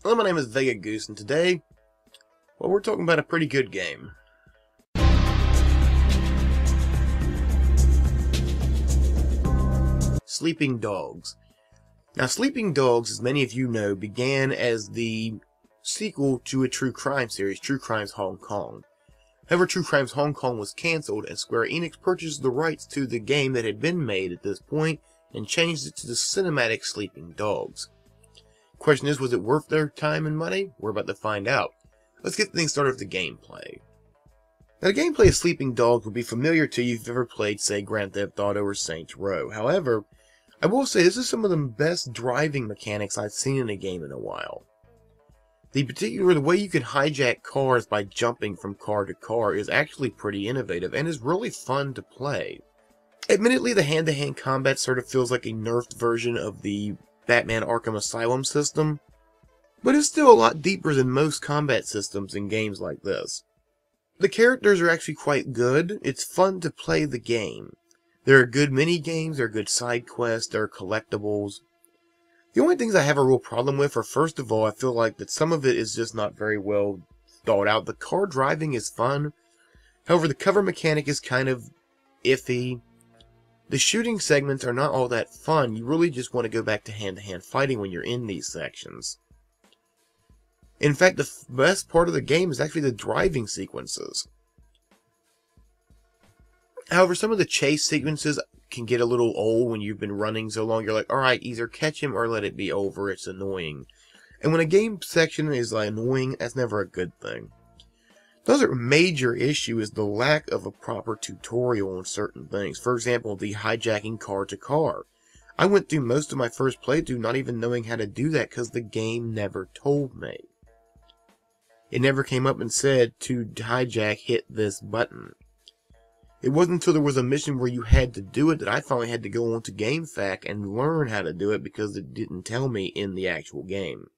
Hello, my name is Vega Goose, and today, well, we're talking about a pretty good game. Sleeping Dogs. Now, Sleeping Dogs, as many of you know, began as the sequel to a true crime series, True Crimes Hong Kong. However, True Crimes Hong Kong was cancelled, and Square Enix purchased the rights to the game that had been made at this point, and changed it to the cinematic Sleeping Dogs. Question is, was it worth their time and money? We're about to find out. Let's get things started with the gameplay. Now, the gameplay of Sleeping Dogs will be familiar to you if you've ever played, say, Grand Theft Auto or Saints Row. However, I will say this is some of the best driving mechanics I've seen in a game in a while. The way you can hijack cars by jumping from car to car is actually pretty innovative and is really fun to play. Admittedly, the hand-to-hand combat sort of feels like a nerfed version of the Batman Arkham Asylum system, but it's still a lot deeper than most combat systems in games like this. The characters are actually quite good. It's fun to play the game. There are good mini-games, there are good side quests, there are collectibles. The only things I have a real problem with are, first of all, I feel like that some of it is just not very well thought out. The car driving is fun, however the cover mechanic is kind of iffy. The shooting segments are not all that fun. You really just want to go back to hand-to-hand fighting when you're in these sections. In fact, the best part of the game is actually the driving sequences. However, some of the chase sequences can get a little old when you've been running so long. You're like, alright, either catch him or let it be over. It's annoying. And when a game section is annoying, that's never a good thing. The other major issue is the lack of a proper tutorial on certain things. For example, the hijacking car to car. I went through most of my first playthrough not even knowing how to do that because the game never told me. It never came up and said, to hijack, hit this button. It wasn't until there was a mission where you had to do it that I finally had to go on to GameFAQ and learn how to do it because it didn't tell me in the actual game.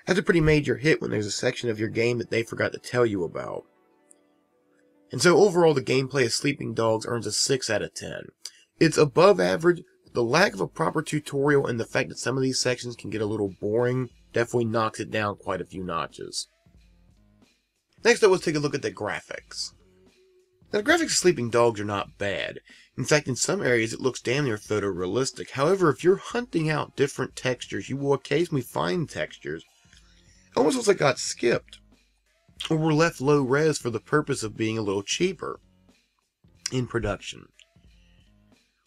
That's a pretty major hit when there's a section of your game that they forgot to tell you about. And so overall, the gameplay of Sleeping Dogs earns a 6 out of 10. It's above average. The lack of a proper tutorial and the fact that some of these sections can get a little boring definitely knocks it down quite a few notches. Next up, let's take a look at the graphics. Now, the graphics of Sleeping Dogs are not bad. In fact, in some areas it looks damn near photorealistic. However, if you're hunting out different textures, you will occasionally find textures it almost looks like it got skipped, or were left low res for the purpose of being a little cheaper in production.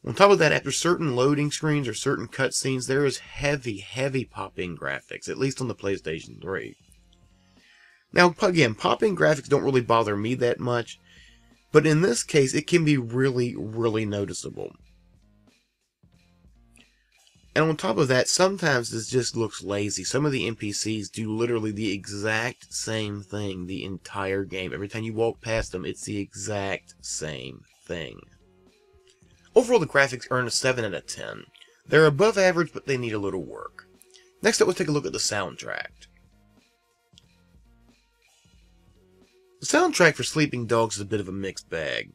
On top of that, after certain loading screens or certain cutscenes, there is heavy pop-in graphics, at least on the PlayStation 3. Now, again, pop-in graphics don't really bother me that much, but in this case, it can be really noticeable. And on top of that, sometimes this just looks lazy. Some of the NPCs do literally the exact same thing the entire game. Every time you walk past them, it's the exact same thing. Overall, the graphics earn a 7 out of 10. They're above average, but they need a little work. Next up, let's take a look at the soundtrack. The soundtrack for Sleeping Dogs is a bit of a mixed bag.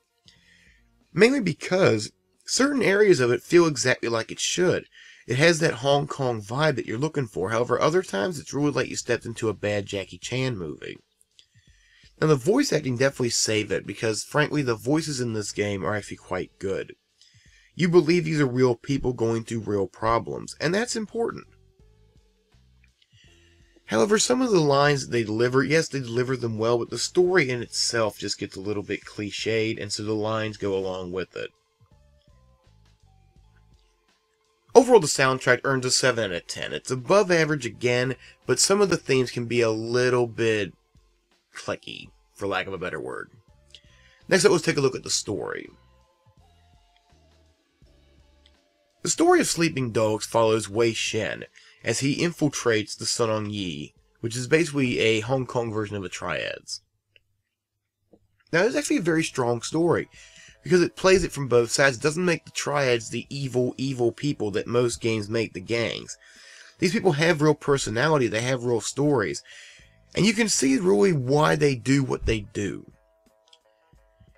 Mainly because certain areas of it feel exactly like it should. It has that Hong Kong vibe that you're looking for. However, other times it's really like you stepped into a bad Jackie Chan movie. Now, the voice acting definitely save it because, frankly, the voices in this game are actually quite good. You believe these are real people going through real problems, and that's important. However, some of the lines that they deliver, yes, they deliver them well, but the story in itself just gets a little bit cliched, and so the lines go along with it. Overall, the soundtrack earns a 7 out of 10. It's above average again, but some of the themes can be a little bit clicky, for lack of a better word. Next up, let's take a look at the story. The story of Sleeping Dogs follows Wei Shen as he infiltrates the Sunong Yi, which is basically a Hong Kong version of the Triads. Now, it's actually a very strong story, because it plays it from both sides. It doesn't make the Triads the evil people that most games make the gangs. These people have real personality, they have real stories, and you can see really why they do what they do.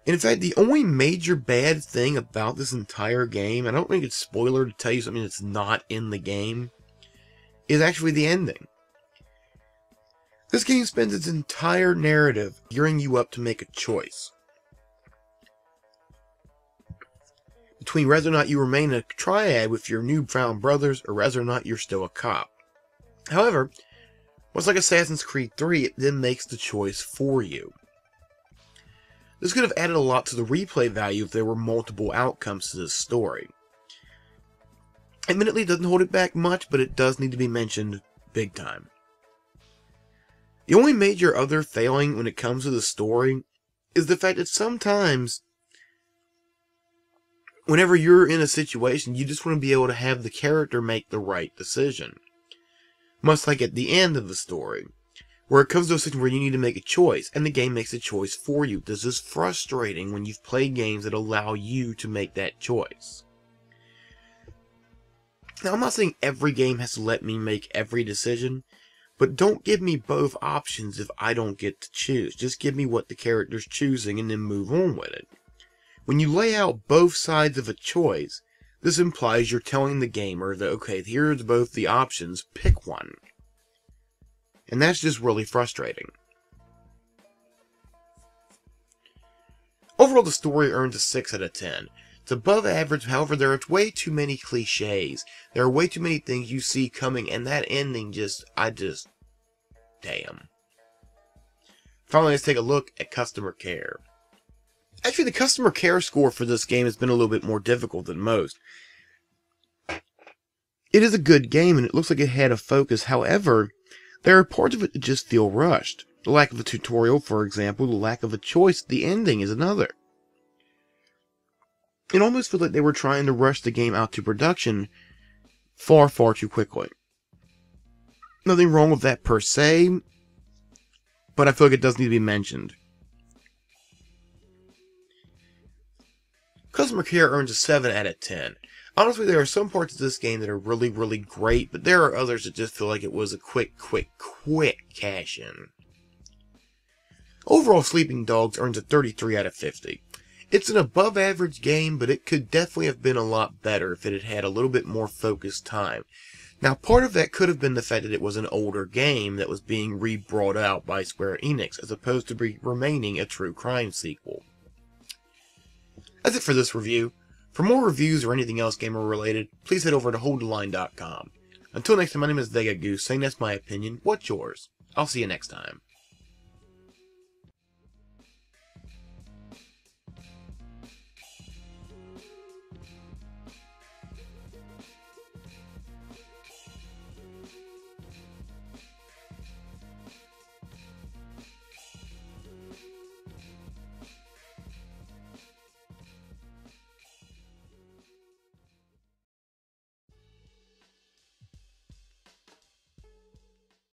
In fact, the only major bad thing about this entire game, and I don't think it's spoiler to tell you something that's not in the game, is actually the ending. This game spends its entire narrative gearing you up to make a choice between whether or not you remain a triad with your newfound brothers or whether or not you're still a cop. However, much like Assassin's Creed 3, it then makes the choice for you. This could have added a lot to the replay value if there were multiple outcomes to this story. Admittedly, it doesn't hold it back much, but it does need to be mentioned big time. The only major other failing when it comes to the story is the fact that sometimes, whenever you're in a situation, you just want to be able to have the character make the right decision. Much like at the end of the story, where it comes to a situation where you need to make a choice, and the game makes a choice for you. This is frustrating when you've played games that allow you to make that choice. Now, I'm not saying every game has to let me make every decision, but don't give me both options if I don't get to choose. Just give me what the character's choosing and then move on with it. When you lay out both sides of a choice, this implies you're telling the gamer that, okay, here's both the options, pick one. And that's just really frustrating. Overall, the story earns a 6 out of 10. It's above average, however, there are way too many cliches. There are way too many things you see coming, and that ending damn. Finally, let's take a look at customer care. Actually, the customer care score for this game has been a little bit more difficult than most. It is a good game, and it looks like it had a focus. However, there are parts of it that just feel rushed. The lack of a tutorial, for example, the lack of a choice, the ending is another. It almost feels like they were trying to rush the game out to production far, far too quickly. Nothing wrong with that per se, but I feel like it does need to be mentioned. Customer care earns a 7 out of 10. Honestly, there are some parts of this game that are really, really great, but there are others that just feel like it was a quick cash-in. Overall, Sleeping Dogs earns a 33 out of 50. It's an above-average game, but it could definitely have been a lot better if it had had a little bit more focused time. Now, part of that could have been the fact that it was an older game that was being re-brought out by Square Enix, as opposed to remaining a true crime sequel. That's it for this review. For more reviews or anything else gamer-related, please head over to holdtheline.com. Until next time, my name is Vega Goose, saying that's my opinion. What's yours? I'll see you next time.